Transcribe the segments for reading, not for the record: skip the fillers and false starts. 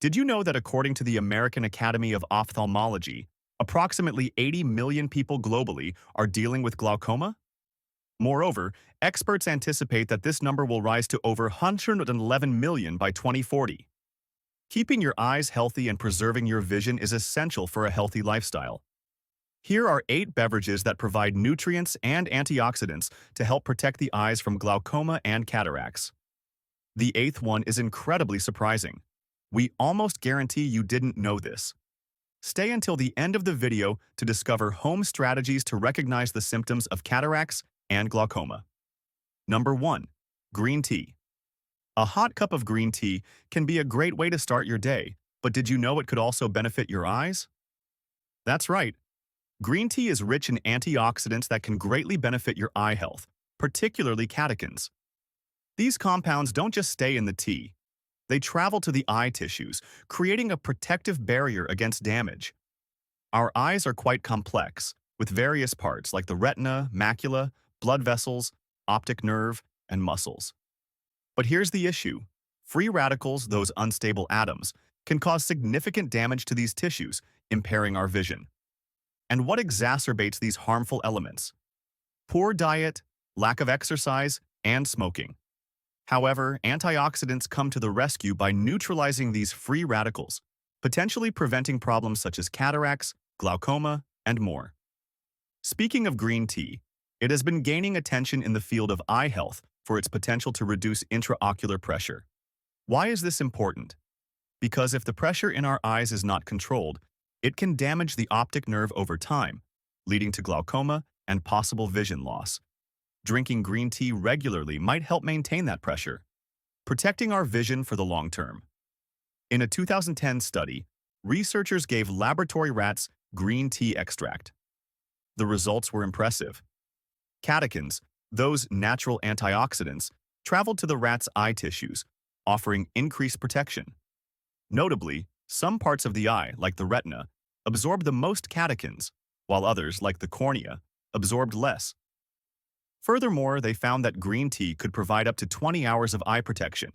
Did you know that according to the American Academy of Ophthalmology, approximately 80 million people globally are dealing with glaucoma? Moreover, experts anticipate that this number will rise to over 111 million by 2040. Keeping your eyes healthy and preserving your vision is essential for a healthy lifestyle. Here are 8 beverages that provide nutrients and antioxidants to help protect the eyes from glaucoma and cataracts. The 8th one is incredibly surprising. We almost guarantee you didn't know this. Stay until the end of the video to discover home strategies to recognize the symptoms of cataracts and glaucoma. Number 1. Green tea. A hot cup of green tea can be a great way to start your day, but did you know it could also benefit your eyes? That's right. Green tea is rich in antioxidants that can greatly benefit your eye health, particularly catechins. These compounds don't just stay in the tea. They travel to the eye tissues, creating a protective barrier against damage. Our eyes are quite complex, with various parts like the retina, macula, blood vessels, optic nerve, and muscles. But here's the issue. Free radicals, those unstable atoms, can cause significant damage to these tissues, impairing our vision. And what exacerbates these harmful elements? Poor diet, lack of exercise, and smoking. However, antioxidants come to the rescue by neutralizing these free radicals, potentially preventing problems such as cataracts, glaucoma, and more. Speaking of green tea, it has been gaining attention in the field of eye health for its potential to reduce intraocular pressure. Why is this important? Because if the pressure in our eyes is not controlled, it can damage the optic nerve over time, leading to glaucoma and possible vision loss. Drinking green tea regularly might help maintain that pressure, protecting our vision for the long term. In a 2010 study, researchers gave laboratory rats green tea extract. The results were impressive. Catechins, those natural antioxidants, traveled to the rat's eye tissues, offering increased protection. Notably, some parts of the eye, like the retina, absorbed the most catechins, while others, like the cornea, absorbed less. Furthermore, they found that green tea could provide up to 20 hours of eye protection.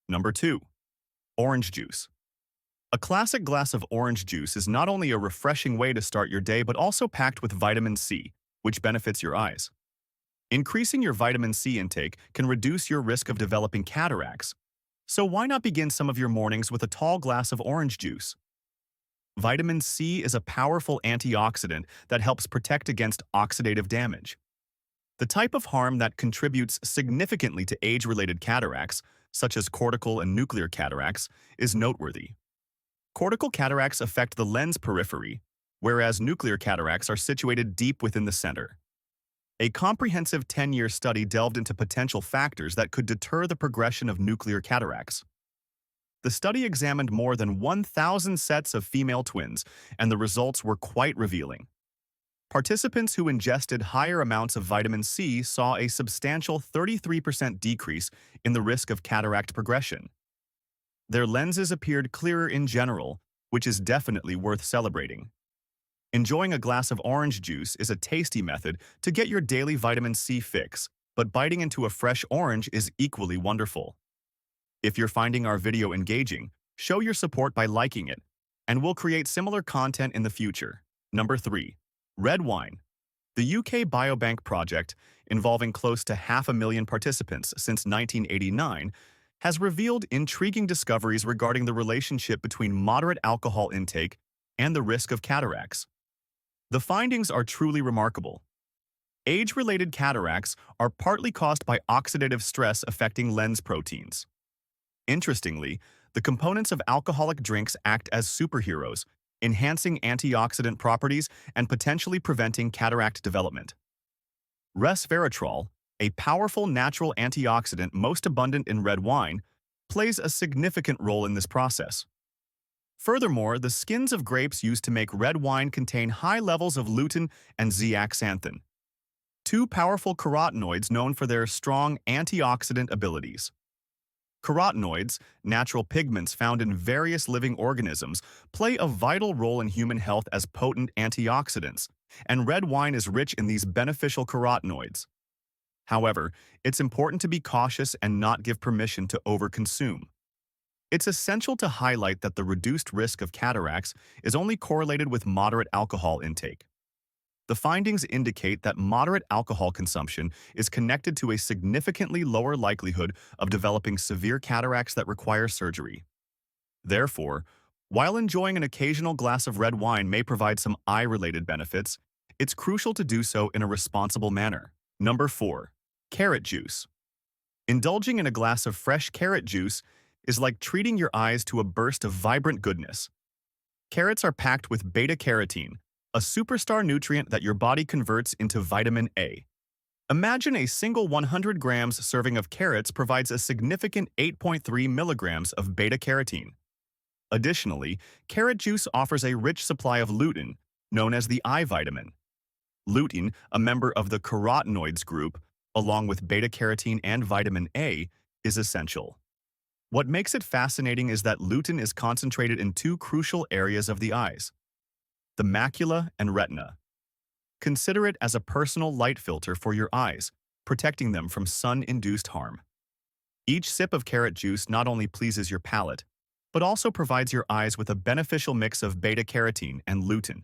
Number 2. Orange juice. A classic glass of orange juice is not only a refreshing way to start your day but also packed with vitamin C, which benefits your eyes. Increasing your vitamin C intake can reduce your risk of developing cataracts. So why not begin some of your mornings with a tall glass of orange juice? Vitamin C is a powerful antioxidant that helps protect against oxidative damage. The type of harm that contributes significantly to age-related cataracts, such as cortical and nuclear cataracts, is noteworthy. Cortical cataracts affect the lens periphery, whereas nuclear cataracts are situated deep within the center. A comprehensive 10-year study delved into potential factors that could deter the progression of nuclear cataracts. The study examined more than 1,000 sets of female twins, and the results were quite revealing. Participants who ingested higher amounts of vitamin C saw a substantial 33% decrease in the risk of cataract progression. Their lenses appeared clearer in general, which is definitely worth celebrating. Enjoying a glass of orange juice is a tasty method to get your daily vitamin C fix, but biting into a fresh orange is equally wonderful. If you're finding our video engaging, show your support by liking it, and we'll create similar content in the future. Number 3. Red wine. The UK Biobank project, involving close to 500,000 participants since 1989, has revealed intriguing discoveries regarding the relationship between moderate alcohol intake and the risk of cataracts. The findings are truly remarkable. Age-related cataracts are partly caused by oxidative stress affecting lens proteins. Interestingly, the components of alcoholic drinks act as superheroes, enhancing antioxidant properties and potentially preventing cataract development. Resveratrol, a powerful natural antioxidant most abundant in red wine, plays a significant role in this process. Furthermore, the skins of grapes used to make red wine contain high levels of lutein and zeaxanthin, two powerful carotenoids known for their strong antioxidant abilities. Carotenoids, natural pigments found in various living organisms, play a vital role in human health as potent antioxidants, and red wine is rich in these beneficial carotenoids. However, it's important to be cautious and not give permission to overconsume. It's essential to highlight that the reduced risk of cataracts is only correlated with moderate alcohol intake. The findings indicate that moderate alcohol consumption is connected to a significantly lower likelihood of developing severe cataracts that require surgery. Therefore, while enjoying an occasional glass of red wine may provide some eye-related benefits, it's crucial to do so in a responsible manner. Number 4. Carrot juice. Indulging in a glass of fresh carrot juice is like treating your eyes to a burst of vibrant goodness. Carrots are packed with beta-carotene, a superstar nutrient that your body converts into vitamin A. Imagine a single 100 grams serving of carrots provides a significant 8.3 milligrams of beta-carotene. Additionally, carrot juice offers a rich supply of lutein, known as the eye vitamin. Lutein, a member of the carotenoids group, along with beta-carotene and vitamin A, is essential. What makes it fascinating is that lutein is concentrated in two crucial areas of the eyes, the macula and retina. Consider it as a personal light filter for your eyes, protecting them from sun-induced harm. Each sip of carrot juice not only pleases your palate, but also provides your eyes with a beneficial mix of beta-carotene and lutein,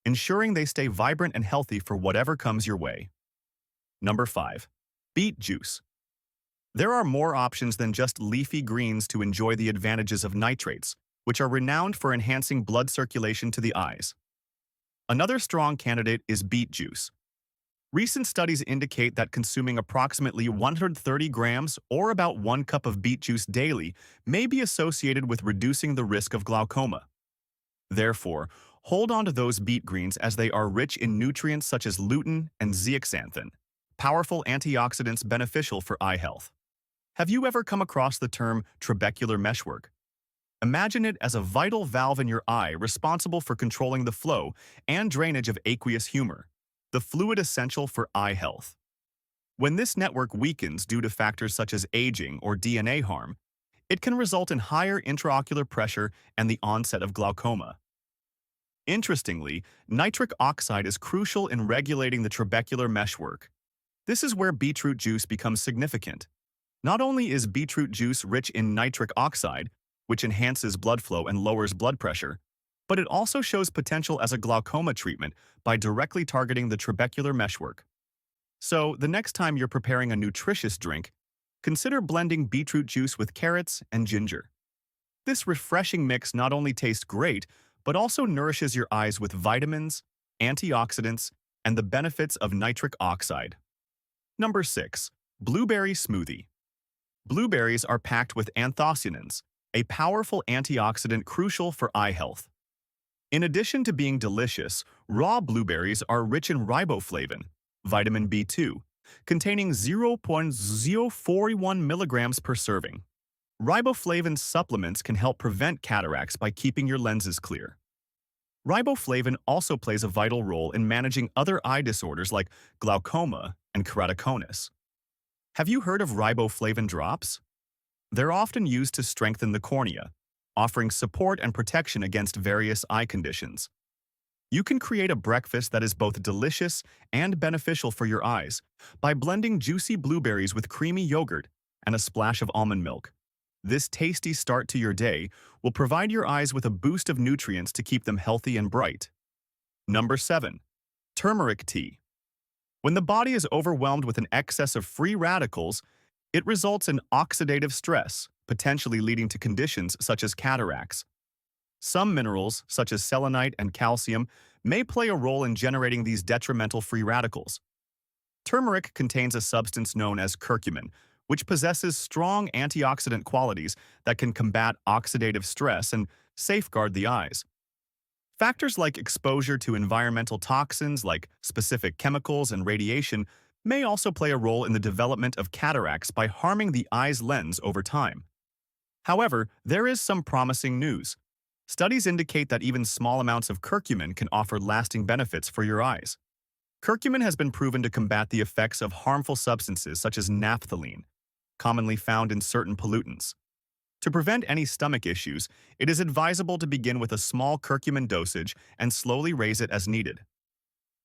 ensuring they stay vibrant and healthy for whatever comes your way. Number 5. Beet juice. There are more options than just leafy greens to enjoy the advantages of nitrates, which are renowned for enhancing blood circulation to the eyes. Another strong candidate is beet juice. Recent studies indicate that consuming approximately 130 grams or about 1 cup of beet juice daily may be associated with reducing the risk of glaucoma. Therefore, hold on to those beet greens as they are rich in nutrients such as lutein and zeaxanthin, powerful antioxidants beneficial for eye health. Have you ever come across the term trabecular meshwork? Imagine it as a vital valve in your eye responsible for controlling the flow and drainage of aqueous humor, the fluid essential for eye health. When this network weakens due to factors such as aging or DNA harm, it can result in higher intraocular pressure and the onset of glaucoma. Interestingly, nitric oxide is crucial in regulating the trabecular meshwork. This is where beetroot juice becomes significant. Not only is beetroot juice rich in nitric oxide, which enhances blood flow and lowers blood pressure, but it also shows potential as a glaucoma treatment by directly targeting the trabecular meshwork. So, the next time you're preparing a nutritious drink, consider blending beetroot juice with carrots and ginger. This refreshing mix not only tastes great, but also nourishes your eyes with vitamins, antioxidants, and the benefits of nitric oxide. Number 6. Blueberry smoothie. Blueberries are packed with anthocyanins, a powerful antioxidant crucial for eye health. In addition to being delicious, raw blueberries are rich in riboflavin, vitamin B2, containing 0.041 milligrams per serving. Riboflavin supplements can help prevent cataracts by keeping your lenses clear. Riboflavin also plays a vital role in managing other eye disorders like glaucoma and keratoconus. Have you heard of riboflavin drops? They're often used to strengthen the cornea, offering support and protection against various eye conditions. You can create a breakfast that is both delicious and beneficial for your eyes by blending juicy blueberries with creamy yogurt and a splash of almond milk. This tasty start to your day will provide your eyes with a boost of nutrients to keep them healthy and bright. Number 7. Turmeric tea. When the body is overwhelmed with an excess of free radicals, it results in oxidative stress, potentially leading to conditions such as cataracts. Some minerals, such as selenite and calcium, may play a role in generating these detrimental free radicals. Turmeric contains a substance known as curcumin, which possesses strong antioxidant qualities that can combat oxidative stress and safeguard the eyes. Factors like exposure to environmental toxins like specific chemicals and radiation may also play a role in the development of cataracts by harming the eye's lens over time. However, there is some promising news. Studies indicate that even small amounts of curcumin can offer lasting benefits for your eyes. Curcumin has been proven to combat the effects of harmful substances such as naphthalene, commonly found in certain pollutants. To prevent any stomach issues, it is advisable to begin with a small curcumin dosage and slowly raise it as needed.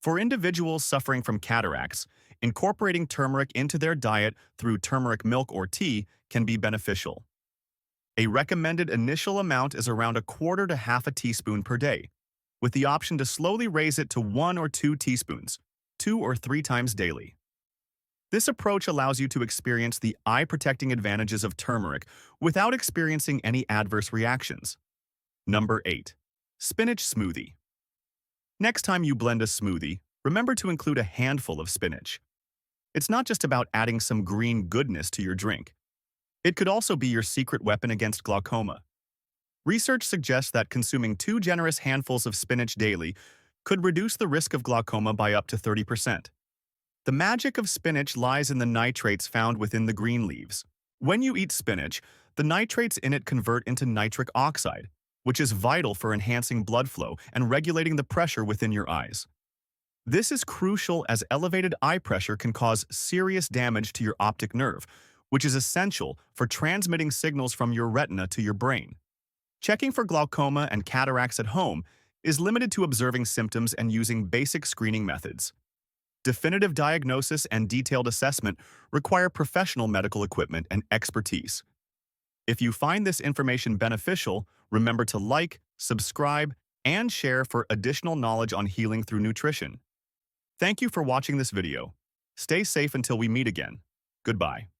For individuals suffering from cataracts, incorporating turmeric into their diet through turmeric milk or tea can be beneficial. A recommended initial amount is around a quarter to half a teaspoon per day, with the option to slowly raise it to 1 or 2 teaspoons, 2 or 3 times daily. This approach allows you to experience the eye-protecting advantages of turmeric without experiencing any adverse reactions. Number 8. Spinach smoothie. Next time you blend a smoothie, remember to include a handful of spinach. It's not just about adding some green goodness to your drink. It could also be your secret weapon against glaucoma. Research suggests that consuming 2 generous handfuls of spinach daily could reduce the risk of glaucoma by up to 30%. The magic of spinach lies in the nitrates found within the green leaves. When you eat spinach, the nitrates in it convert into nitric oxide, which is vital for enhancing blood flow and regulating the pressure within your eyes. This is crucial as elevated eye pressure can cause serious damage to your optic nerve, which is essential for transmitting signals from your retina to your brain. Checking for glaucoma and cataracts at home is limited to observing symptoms and using basic screening methods. Definitive diagnosis and detailed assessment require professional medical equipment and expertise. If you find this information beneficial, remember to like, subscribe, and share for additional knowledge on healing through nutrition. Thank you for watching this video. Stay safe until we meet again. Goodbye.